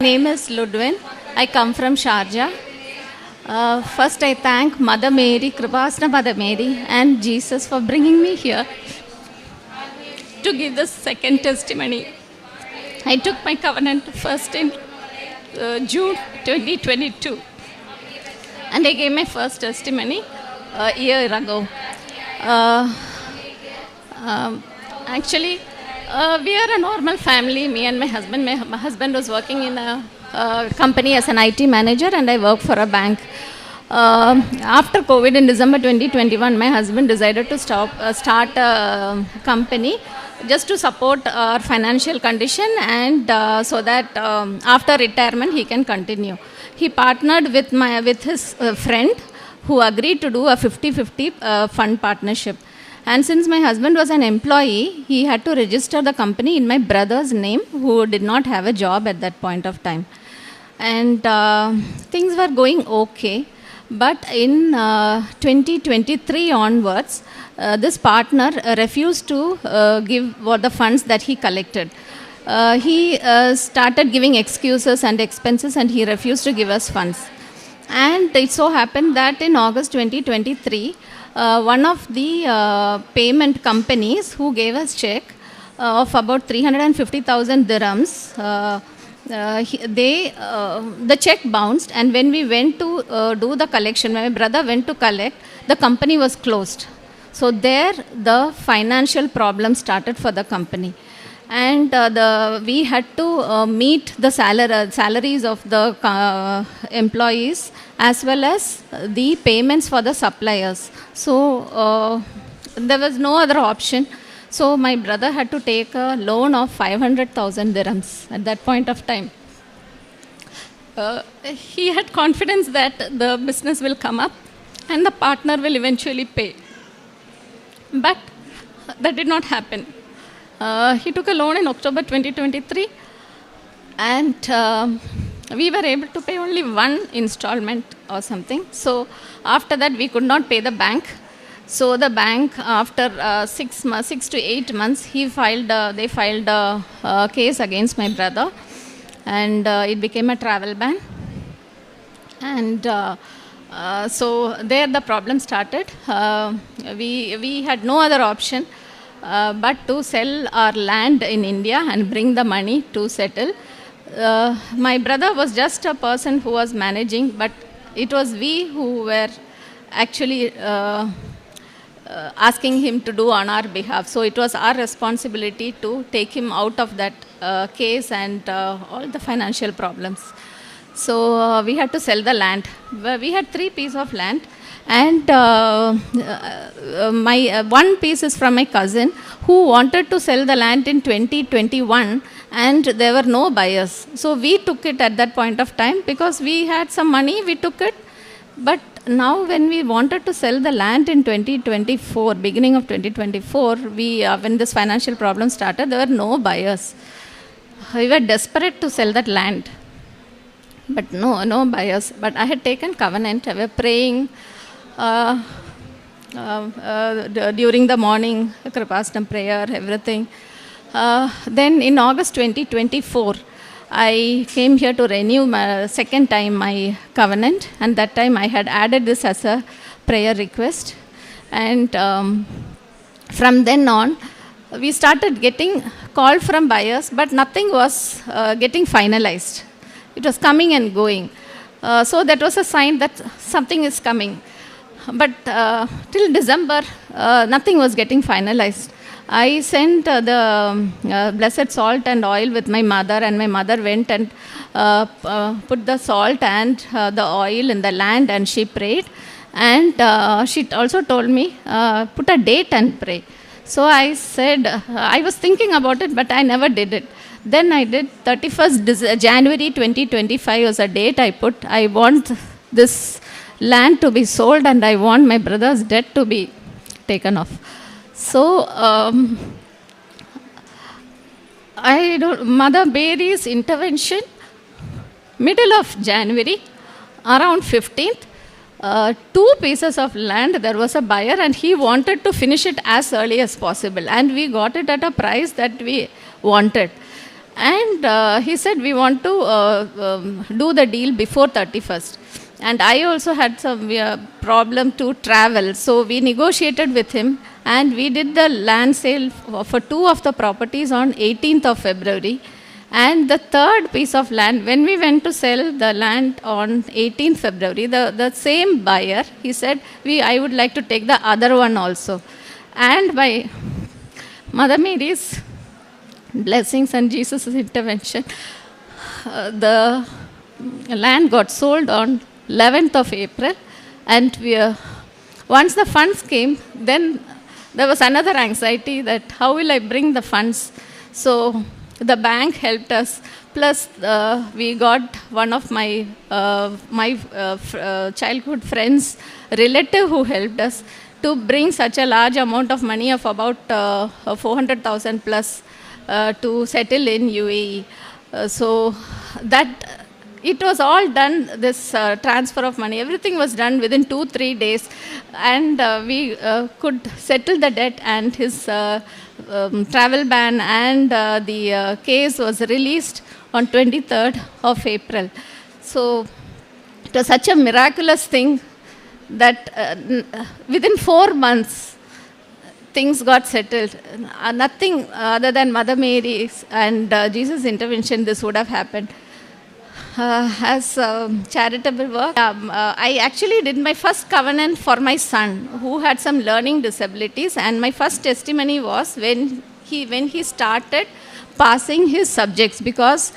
Name is Ludwin. I come from Sharjah. First, I thank Mother Mary, Kreupasanam Mother Mary, and Jesus for bringing me here to give the second testimony. I took my covenant first in June 2022, and I gave my first testimony a year ago. Actually, we are a normal family, me and my husband. My husband was working in a company as an IT manager, and I work for a bank. After COVID in December 2021, my husband decided to start a company just to support our financial condition, and so that after retirement he can continue. He partnered with his friend who agreed to do a 50-50 fund partnership. And since my husband was an employee, he had to register the company in my brother's name, who did not have a job at that point of time. And things were going okay. But in 2023 onwards, this partner refused to give the funds that he collected. He started giving excuses and expenses, and he refused to give us funds. And it so happened that in August 2023, one of the payment companies who gave us check of about 350,000 dirhams, the check bounced, and when we went to do the collection, when my brother went to collect, the company was closed. So there the financial problem started for the company. And we had to meet the salaries of the employees as well as the payments for the suppliers. So there was no other option. So my brother had to take a loan of 500,000 dirhams at that point of time. He had confidence that the business will come up and the partner will eventually pay. But that did not happen. He took a loan in October 2023, and we were able to pay only one installment or something. So after that, we could not pay the bank. So the bank, after 6 to 8 months, they filed a case against my brother, and it became a travel ban. And so there the problem started. We had no other option but to sell our land in India and bring the money to settle. My brother was just a person who was managing, but it was we who were actually asking him to do on our behalf. So it was our responsibility to take him out of that case and all the financial problems. So we had to sell the land. We had 3 pieces of land. And my one piece is from my cousin who wanted to sell the land in 2021, and there were no buyers. So we took it at that point of time because we had some money, we took it. But now when we wanted to sell the land in 2024, beginning of 2024, when this financial problem started, there were no buyers. We were desperate to sell that land, but no buyers. But I had taken covenant. I was praying during the morning, Kreupasanam prayer, everything. Then in August 2024, I came here to renew second time my covenant, and that time I had added this as a prayer request. And from then on, we started getting call from buyers, but nothing was getting finalized. It was coming and going. So that was a sign that something is coming. But till December, nothing was getting finalized. I sent the blessed salt and oil with my mother, and my mother went and put the salt and the oil in the land, and she prayed. And she also told me, put a date and pray. So I said, I was thinking about it, but I never did it. Then I did 31st January 2025 was a date I put. I want this land to be sold, and I want my brother's debt to be taken off. So Mother Mary's intervention, middle of January, around 15th, 2 pieces of land, there was a buyer, and he wanted to finish it as early as possible, and we got it at a price that we wanted. And he said, we want to do the deal before 31st. And I also had some problem to travel. So we negotiated with him and we did the land sale for 2 of the properties on 18th of February. And the third piece of land, when we went to sell the land on 18th February, the same buyer, he said, I would like to take the other one also. And by Mother Mary's blessings and Jesus' intervention, the land got sold on 11th of April. And once the funds came, then there was another anxiety that how will I bring the funds? So the bank helped us. Plus, we got one of my childhood friends, relative who helped us to bring such a large amount of money of about 400,000 plus to settle in UAE. So that it was all done, this transfer of money, everything was done within 2-3 days, and we could settle the debt, and his travel ban and the case was released on 23rd of April. So it was such a miraculous thing that within 4 months, things got settled. Nothing other than Mother Mary's and Jesus' intervention, this would have happened. As charitable work, I actually did my first covenant for my son who had some learning disabilities, and my first testimony was when he started passing his subjects, because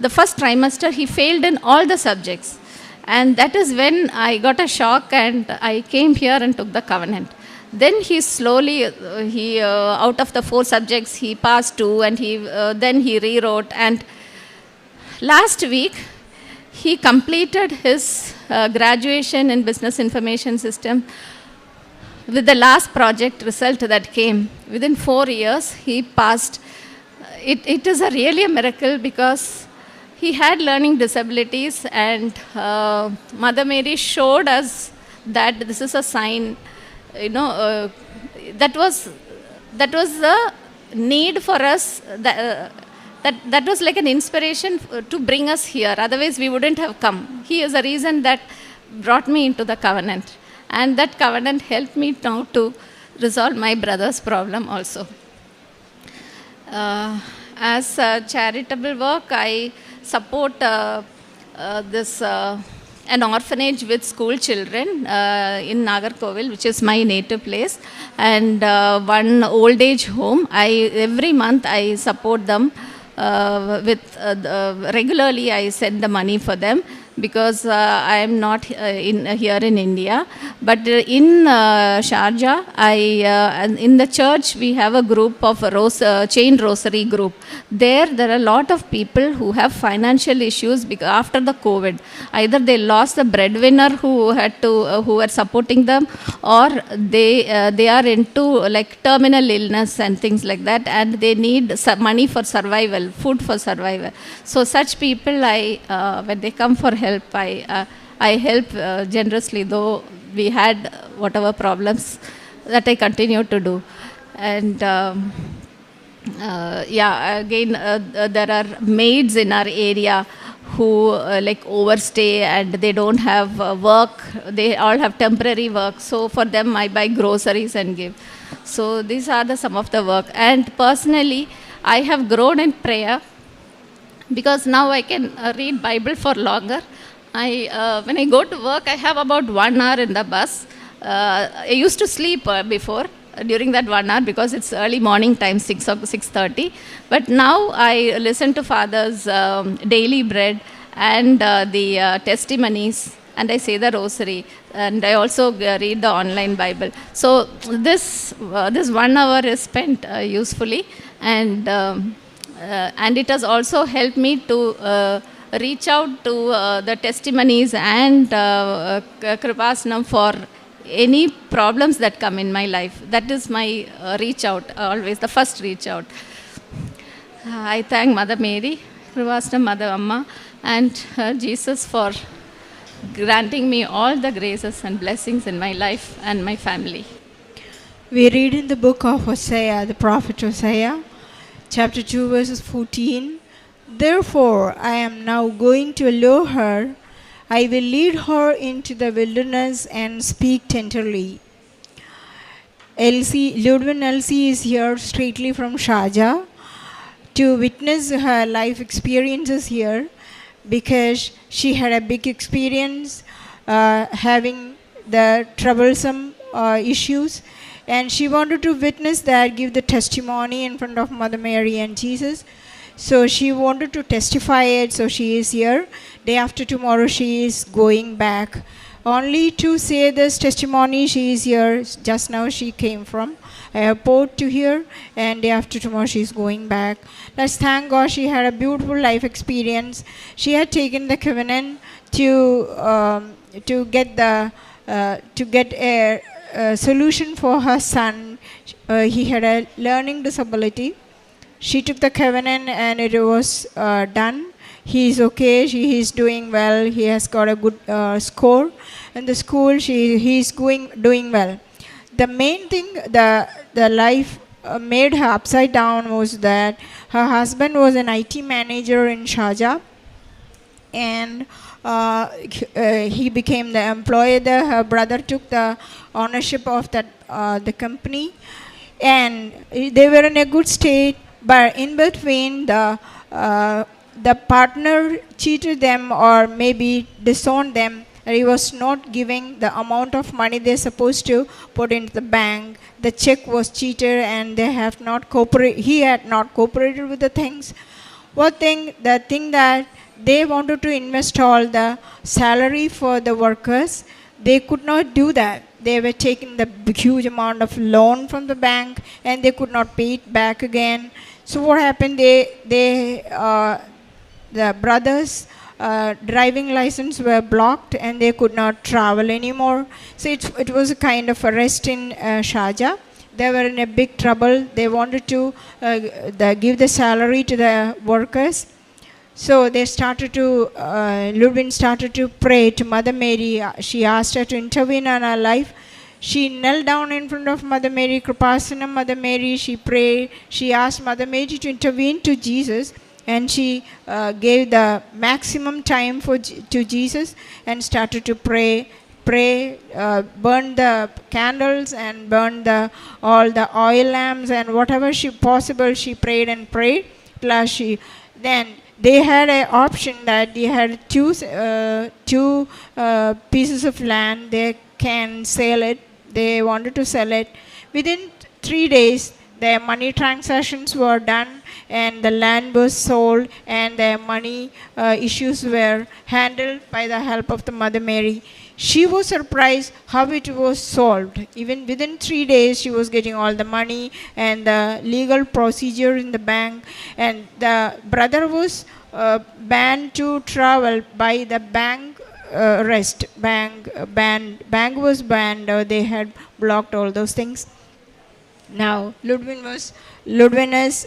the first trimester he failed in all the subjects, and that is when I got a shock and I came here and took the covenant. Then he slowly, out of the 4 subjects he passed 2, and then he rewrote, and last week he completed his graduation in Business Information System with the last project result that came. Within 4 years, he passed. It is really a miracle, because he had learning disabilities, and Mother Mary showed us that this is a sign, that was the need for us, that was like an inspiration to bring us here. Otherwise, we wouldn't have come. He is the reason that brought me into the covenant. And that covenant helped me now to resolve my brother's problem also. As charitable work, I support an orphanage with school children in Nagarkovil, which is my native place, and one old age home. Every month I support them. Regularly I send the money for them, because I am not here in India. But in Sharjah, in the church, we have a group of chain rosary group. There are a lot of people who have financial issues after the COVID. Either they lost the breadwinner who were supporting them, or they are into like terminal illness and things like that, and they need money for survival, food for survival. So such people, when they come for help, I help generously, though we had whatever problems, that I continue to do. And there are maids in our area who like overstay and they don't have work. They all have temporary work. So for them, I buy groceries and give. So these are some of the work. And personally, I have grown in prayer, because now I can read Bible for longer. When I go to work, I have about 1 hour in the bus. I used to sleep before, during that 1 hour, because it's early morning time, 6 or 6:30. But now I listen to Father's daily bread and the testimonies, and I say the rosary, and I also read the online Bible. So this 1 hour is spent usefully, and it has also helped me to reach out to the testimonies and Kreupasanam for any problems that come in my life. That is my reach out, always the first reach out. I thank Mother Mary, Kreupasanam, Mother Amma, and Jesus for granting me all the graces and blessings in my life and my family. We read in the book of Hosea, the prophet Hosea, chapter 2, verses 14 Therefore, I am now going to allow her. I will lead her into the wilderness and speak tenderly. Ludwin Elsie is here straightly from Sharjah to witness her life experiences here, because she had a big experience having the troublesome issues, and she wanted to witness that, give the testimony in front of Mother Mary and Jesus. So she wanted to testify it, so she is here. Day after tomorrow she is going back. Only to say this testimony, she is here. Just now she came from airport to here, and day after tomorrow she is going back. Let's thank God she had a beautiful life experience. She had taken the covenant to get a solution for her son. He had a learning disability. She took the covenant and it was done. He is okay. He is doing well. He has got a good score in the school. He is doing well. The main thing the life made her upside down was that her husband was an IT manager in Sharjah, and he became the employee there. Her brother took the ownership of the company, and they were in a good state. But in between, the partner cheated them or maybe disowned them. He was not giving the amount of money they're supposed to put into the bank. The check was cheated, and they have not cooperated. He had not cooperated with the things. The thing that they wanted to invest all the salary for the workers, they could not do that. They were taking the huge amount of loan from the bank, and they could not pay it back again. So what happened? The brothers' driving license were blocked, and they could not travel anymore. So it was a kind of arrest in Sharjah. They were in a big trouble. They wanted to give the salary to the workers. So they started to, Ludwin started to pray to Mother Mary. She asked her to intervene in her life. She knelt down in front of Mother Mary, Kreupasanam Mother Mary. She prayed. She asked Mother Mary to intervene to Jesus, and she gave the maximum time to Jesus and started to pray, burn the candles and burn all the oil lamps and whatever possible. She prayed and prayed. Plus then they had an option that they had two pieces of land. They can sell it. They wanted to sell it. Within 3 days, their money transactions were done, and the land was sold, and their money issues were handled by the help of the Mother Mary. She was surprised how it was solved. Even within 3 days, she was getting all the money and the legal procedure in the bank. And the brother was banned to travel by the bank arrest. Bank was banned. They had blocked all those things. Now Ludwin is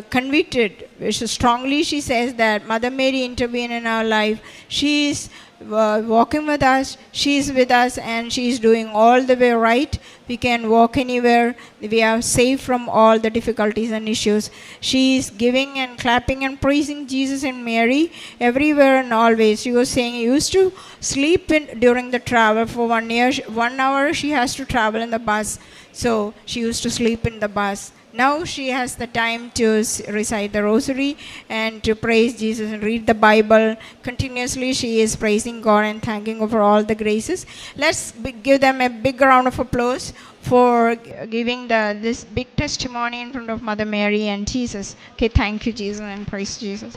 convicted. Strongly she says that Mother Mary intervened in our life. She is walking with us. She is with us, and she is doing all the way right. We can walk anywhere. We are safe from all the difficulties and issues. She is giving and clapping and praising Jesus and Mary everywhere and always. She was saying she used to sleep during the travel for 1 year. 1 hour she has to travel in the bus. So she used to sleep in the bus. Now she has the time to recite the rosary and to praise Jesus and read the Bible. Continuously she is praising God and thanking God for all the graces. Let's give them a big round of applause for giving this big testimony in front of Mother Mary and Jesus. Okay, thank you, Jesus, and praise Jesus.